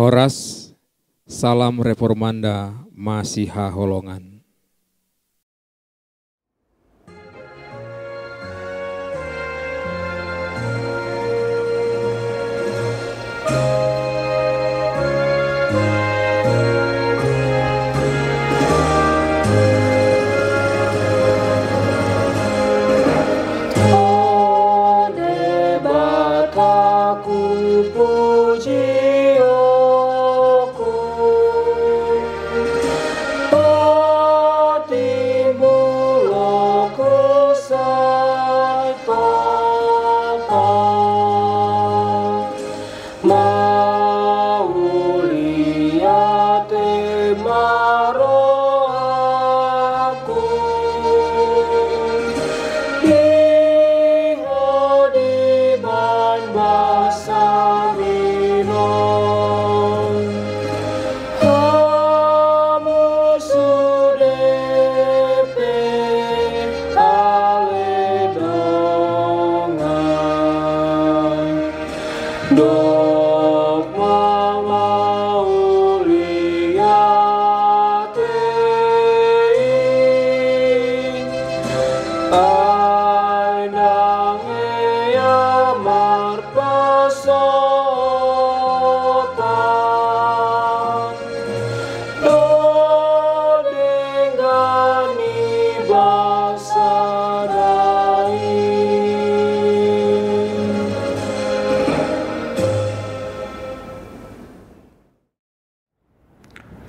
Horas, salam reformanda Masiha Holongan.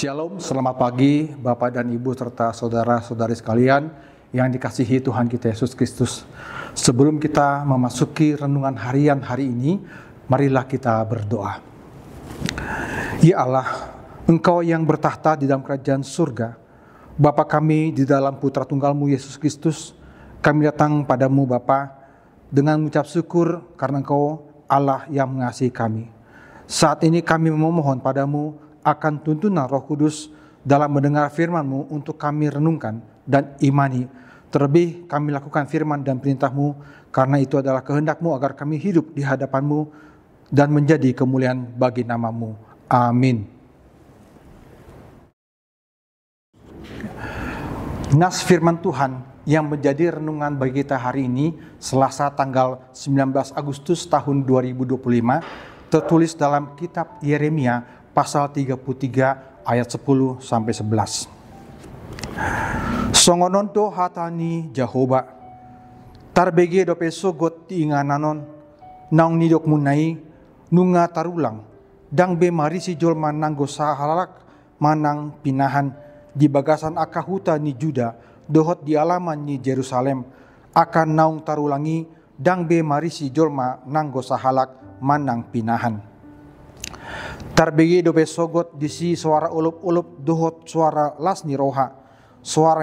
Shalom, selamat pagi Bapak dan Ibu serta saudara-saudari sekalian yang dikasihi Tuhan kita Yesus Kristus. Sebelum kita memasuki renungan harian hari ini, marilah kita berdoa. Ya Allah, Engkau yang bertahta di dalam kerajaan surga, Bapa kami di dalam Putra Tunggal-Mu Yesus Kristus, kami datang padamu Bapa dengan mengucap syukur karena Engkau Allah yang mengasihi kami. Saat ini kami memohon padamu akan tuntunan Roh Kudus dalam mendengar firman-Mu untuk kami renungkan dan imani. Terlebih kami lakukan firman dan perintah-Mu karena itu adalah kehendak-Mu agar kami hidup di hadapan-Mu dan menjadi kemuliaan bagi nama-Mu. Amin. Nas firman Tuhan yang menjadi renungan bagi kita hari ini, Selasa tanggal 19 Agustus tahun 2025, tertulis dalam kitab Yeremia pasal 33 ayat 10 sampai 11. Songononto hatani Jehovah tarbege dope sogot ti ingananon naung nidok munai nunga tarulang dang be marisi jolma nanggo sahalak manang pinahan di bagasan akahuta ni Juda dohot di alaman ni Jerusalem akan naung tarulangi dang be marisi jolma nanggo sahalak manang pinahan. Tarbegi dobe sogot disi suara ulup-ulup dohot suara las ni roha. Suara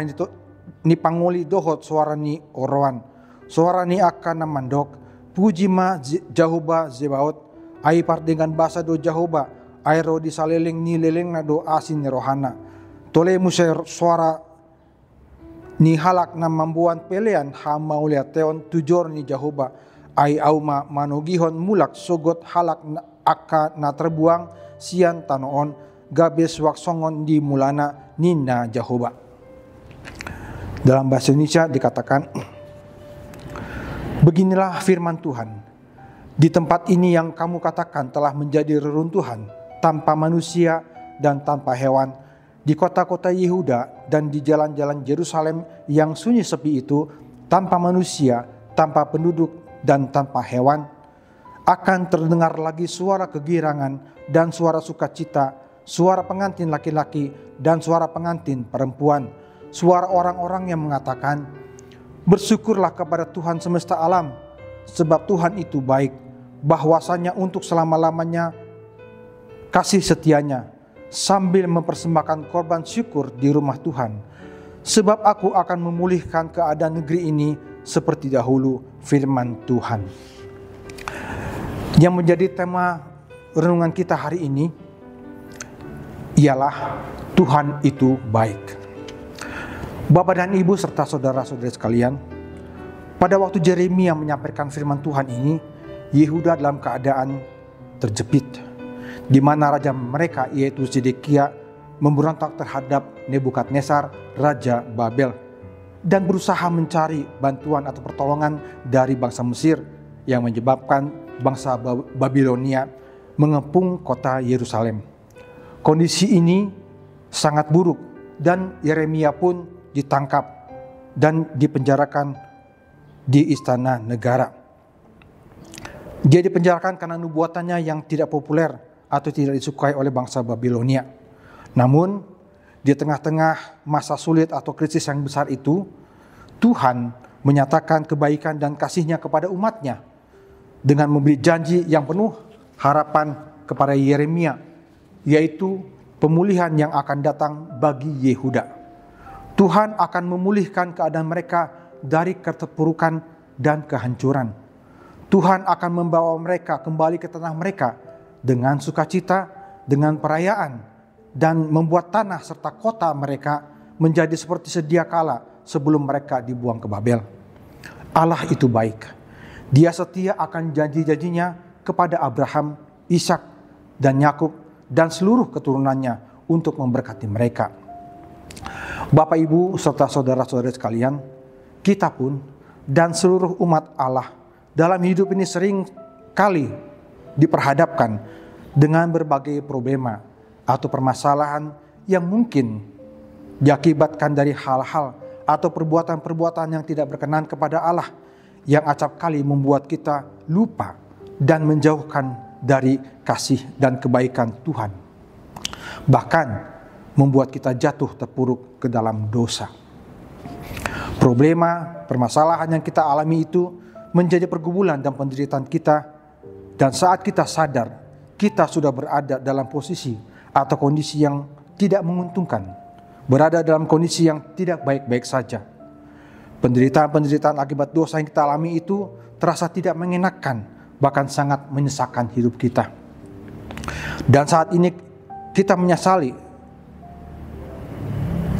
ni panguli dohot suara ni oroan. Suara ni akan namandok. Puji ma Jehovah Zebaot. Ai part dengan bahasa do Jehovah. Ai ro di saleling ni leleng na do asin ni rohana. Tole musai suara ni halak na mambuan pelean hama ulia teon tujor ni Jehovah. Ai auma manogihon mulak sogot halak aka na terbuang sian tanoon gabes waksongon di mulana nina Jehovah. Dalam bahasa Indonesia dikatakan, beginilah firman Tuhan. Di tempat ini yang kamu katakan telah menjadi reruntuhan tanpa manusia dan tanpa hewan, di kota-kota Yehuda dan di jalan-jalan Yerusalem yang sunyi sepi itu, tanpa manusia, tanpa penduduk dan tanpa hewan, akan terdengar lagi suara kegirangan dan suara sukacita, suara pengantin laki-laki dan suara pengantin perempuan, suara orang-orang yang mengatakan, bersyukurlah kepada Tuhan semesta alam, sebab Tuhan itu baik, bahwasanya untuk selama-lamanya kasih setianya, sambil mempersembahkan korban syukur di rumah Tuhan. Sebab aku akan memulihkan keadaan negeri ini seperti dahulu, firman Tuhan. Yang menjadi tema renungan kita hari ini ialah Tuhan itu baik. Bapak dan Ibu serta saudara-saudari sekalian, pada waktu Yeremia menyampaikan firman Tuhan ini, Yehuda dalam keadaan terjepit. di mana raja mereka yaitu Zedekia memberontak terhadap Nebukadnezar, raja Babel, dan berusaha mencari bantuan atau pertolongan dari bangsa Mesir yang menyebabkan bangsa Babilonia mengepung kota Yerusalem. Kondisi ini sangat buruk dan Yeremia pun ditangkap dan dipenjarakan di istana negara. Dia dipenjarakan karena nubuatannya yang tidak populer atau tidak disukai oleh bangsa Babilonia. Namun di tengah-tengah masa sulit atau krisis yang besar itu, Tuhan menyatakan kebaikan dan kasih-Nya kepada umat-Nya dengan memberi janji yang penuh harapan kepada Yeremia, yaitu pemulihan yang akan datang bagi Yehuda. Tuhan akan memulihkan keadaan mereka dari keterpurukan dan kehancuran. Tuhan akan membawa mereka kembali ke tanah mereka dengan sukacita, dengan perayaan, dan membuat tanah serta kota mereka menjadi seperti sedia kala sebelum mereka dibuang ke Babel. Allah itu baik. Dia setia akan janji-janjinya kepada Abraham, Ishak, dan Yakub dan seluruh keturunannya untuk memberkati mereka. Bapak, Ibu, serta saudara-saudara sekalian, kita pun dan seluruh umat Allah dalam hidup ini sering kali diperhadapkan dengan berbagai problema atau permasalahan yang mungkin diakibatkan dari hal-hal atau perbuatan-perbuatan yang tidak berkenan kepada Allah, yang acap kali membuat kita lupa dan menjauhkan dari kasih dan kebaikan Tuhan. Bahkan membuat kita jatuh terpuruk ke dalam dosa. Problema, permasalahan yang kita alami itu menjadi pergumulan dan penderitaan kita, dan saat kita sadar kita sudah berada dalam posisi atau kondisi yang tidak menguntungkan, berada dalam kondisi yang tidak baik-baik saja. Penderitaan-penderitaan akibat dosa yang kita alami itu terasa tidak mengenakan, bahkan sangat menyesakkan hidup kita. Dan saat ini kita menyesali,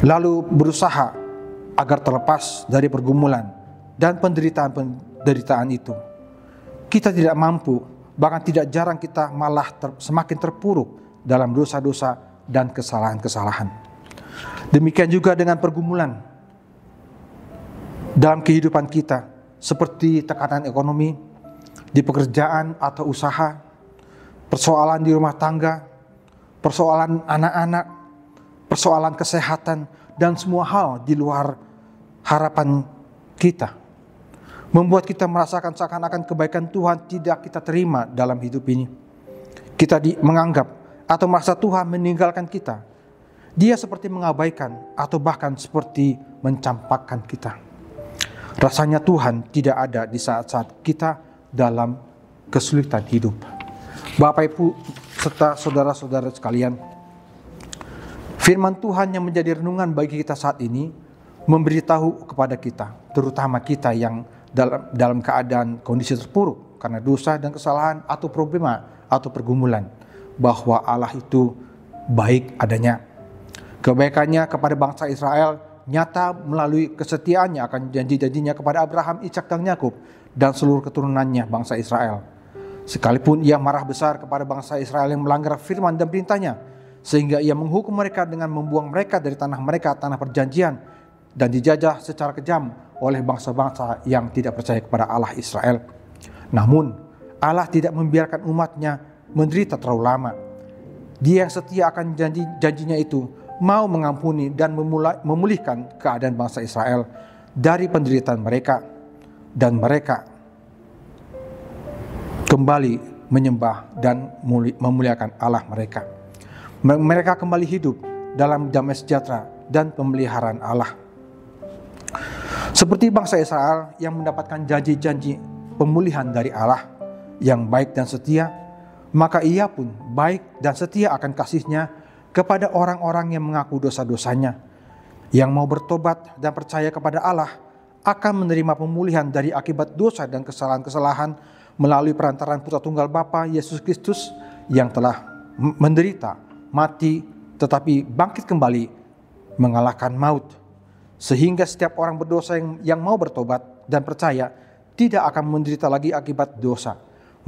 lalu berusaha agar terlepas dari pergumulan dan penderitaan itu. Kita tidak mampu, bahkan tidak jarang kita malah semakin terpuruk dalam dosa-dosa dan kesalahan-kesalahan. Demikian juga dengan pergumulan dalam kehidupan kita, seperti tekanan ekonomi, di pekerjaan atau usaha, persoalan di rumah tangga, persoalan anak-anak, persoalan kesehatan, dan semua hal di luar harapan kita, membuat kita merasakan seakan-akan kebaikan Tuhan tidak kita terima dalam hidup ini. Kita menganggap atau merasa Tuhan meninggalkan kita. Dia seperti mengabaikan atau bahkan seperti mencampakkan kita. Rasanya Tuhan tidak ada di saat-saat kita dalam kesulitan hidup. Bapak, Ibu, serta saudara-saudara sekalian, firman Tuhan yang menjadi renungan bagi kita saat ini memberitahu kepada kita, terutama kita yang dalam keadaan kondisi terpuruk karena dosa dan kesalahan atau problema atau pergumulan, bahwa Allah itu baik adanya. Kebaikannya kepada bangsa Israel nyata melalui kesetiaannya akan janji-janjinya kepada Abraham, Ishak, dan Yakub dan seluruh keturunannya bangsa Israel. Sekalipun ia marah besar kepada bangsa Israel yang melanggar firman dan perintahnya, sehingga ia menghukum mereka dengan membuang mereka dari tanah mereka, tanah perjanjian, dan dijajah secara kejam oleh bangsa-bangsa yang tidak percaya kepada Allah Israel. Namun Allah tidak membiarkan umatnya menderita terlalu lama. Dia yang setia akan janjinya itu mau mengampuni dan memulihkan keadaan bangsa Israel dari penderitaan mereka, dan mereka kembali menyembah dan memuliakan Allah mereka. Mereka kembali hidup dalam damai sejahtera dan pemeliharaan Allah. Seperti bangsa Israel yang mendapatkan janji-janji pemulihan dari Allah yang baik dan setia, maka ia pun baik dan setia akan kasih-Nya kepada orang-orang yang mengaku dosa-dosanya, yang mau bertobat dan percaya kepada Allah akan menerima pemulihan dari akibat dosa dan kesalahan-kesalahan melalui perantaraan Putra Tunggal Bapa Yesus Kristus yang telah menderita, mati, tetapi bangkit kembali mengalahkan maut, sehingga setiap orang berdosa yang mau bertobat dan percaya tidak akan menderita lagi akibat dosa,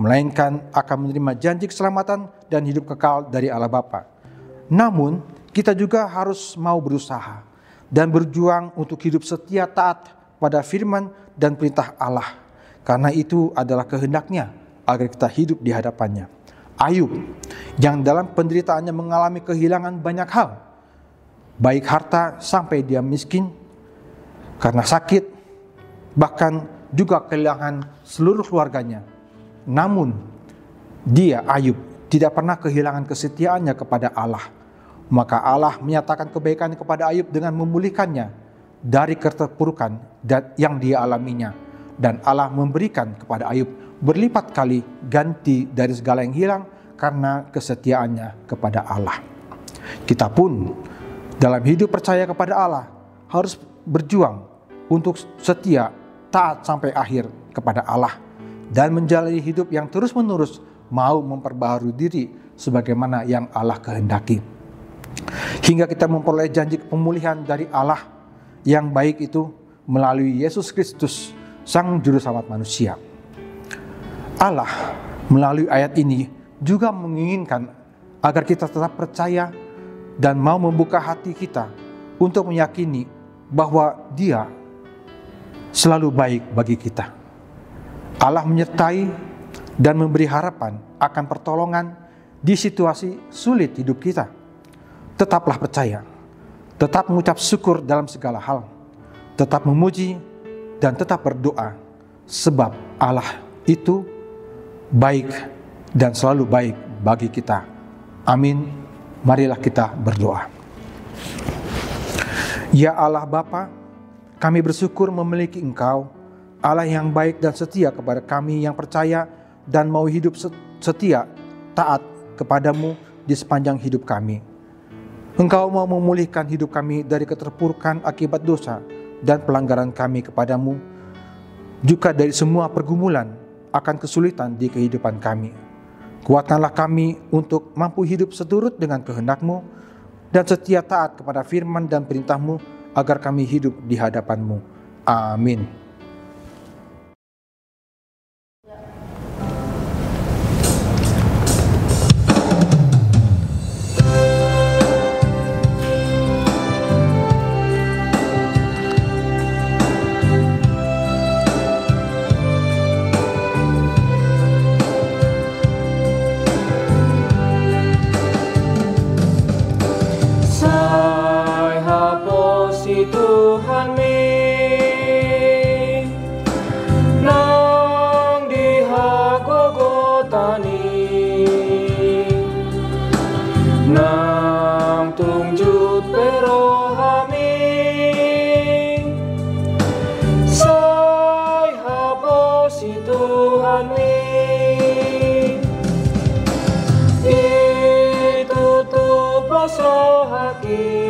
melainkan akan menerima janji keselamatan dan hidup kekal dari Allah Bapa. Namun, kita juga harus mau berusaha dan berjuang untuk hidup setia taat pada firman dan perintah Allah, karena itu adalah kehendaknya agar kita hidup di hadapannya. Ayub yang dalam penderitaannya mengalami kehilangan banyak hal, baik harta sampai dia miskin karena sakit, bahkan juga kehilangan seluruh keluarganya. Namun dia, Ayub, tidak pernah kehilangan kesetiaannya kepada Allah. Maka Allah menyatakan kebaikan kepada Ayub dengan memulihkannya dari keterpurukan yang dia alaminya. Dan Allah memberikan kepada Ayub berlipat kali ganti dari segala yang hilang karena kesetiaannya kepada Allah. Kita pun dalam hidup percaya kepada Allah harus berjuang untuk setia, taat sampai akhir kepada Allah, dan menjalani hidup yang terus-menerus mau memperbaharui diri sebagaimana yang Allah kehendaki. Hingga kita memperoleh janji pemulihan dari Allah yang baik itu melalui Yesus Kristus, Sang Juru Selamat manusia. Allah melalui ayat ini juga menginginkan agar kita tetap percaya dan mau membuka hati kita untuk meyakini bahwa Dia selalu baik bagi kita. Allah menyertai dan memberi harapan akan pertolongan di situasi sulit hidup kita. Tetaplah percaya, tetap mengucap syukur dalam segala hal, tetap memuji dan tetap berdoa, sebab Allah itu baik dan selalu baik bagi kita. Amin. Marilah kita berdoa. Ya Allah Bapa, kami bersyukur memiliki Engkau, Allah yang baik dan setia kepada kami yang percaya dan mau hidup setia, taat kepadamu di sepanjang hidup kami. Engkau mau memulihkan hidup kami dari keterpurukan akibat dosa dan pelanggaran kami kepadamu, juga dari semua pergumulan akan kesulitan di kehidupan kami. Kuatkanlah kami untuk mampu hidup seturut dengan kehendak-Mu dan setia taat kepada firman dan perintah-Mu agar kami hidup di hadapan-Mu. Amin. Tuhan mi nang diha Golgotani nang tungjut perohami sai haposi Tuhan mi itu tu pasohaki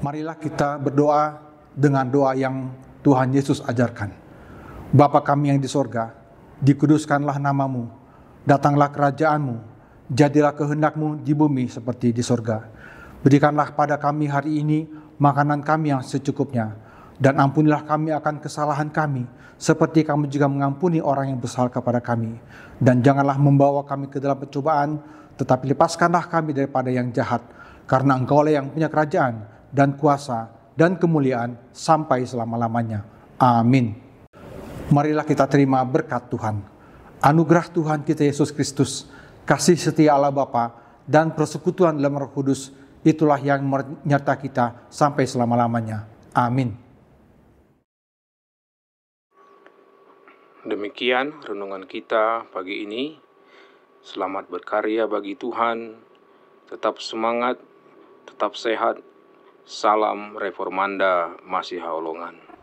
Marilah kita berdoa dengan doa yang Tuhan Yesus ajarkan. Bapa kami yang di sorga, dikuduskanlah namamu, datanglah kerajaanmu, jadilah kehendak-Mu di bumi seperti di sorga. Berikanlah pada kami hari ini makanan kami yang secukupnya. Dan ampunilah kami akan kesalahan kami, seperti kami juga mengampuni orang yang bersalah kepada kami. Dan janganlah membawa kami ke dalam pencobaan, tetapi lepaskanlah kami daripada yang jahat. Karena Engkaulah yang punya kerajaan dan kuasa dan kemuliaan sampai selama-lamanya. Amin. Marilah kita terima berkat Tuhan. Anugerah Tuhan kita Yesus Kristus, kasih setia Allah Bapa, dan persekutuan dalam Roh Kudus, itulah yang menyertai kita sampai selama-lamanya. Amin. Demikian renungan kita pagi ini. Selamat berkarya bagi Tuhan. Tetap semangat, tetap sehat. Salam Reformanda Masiha Holongan.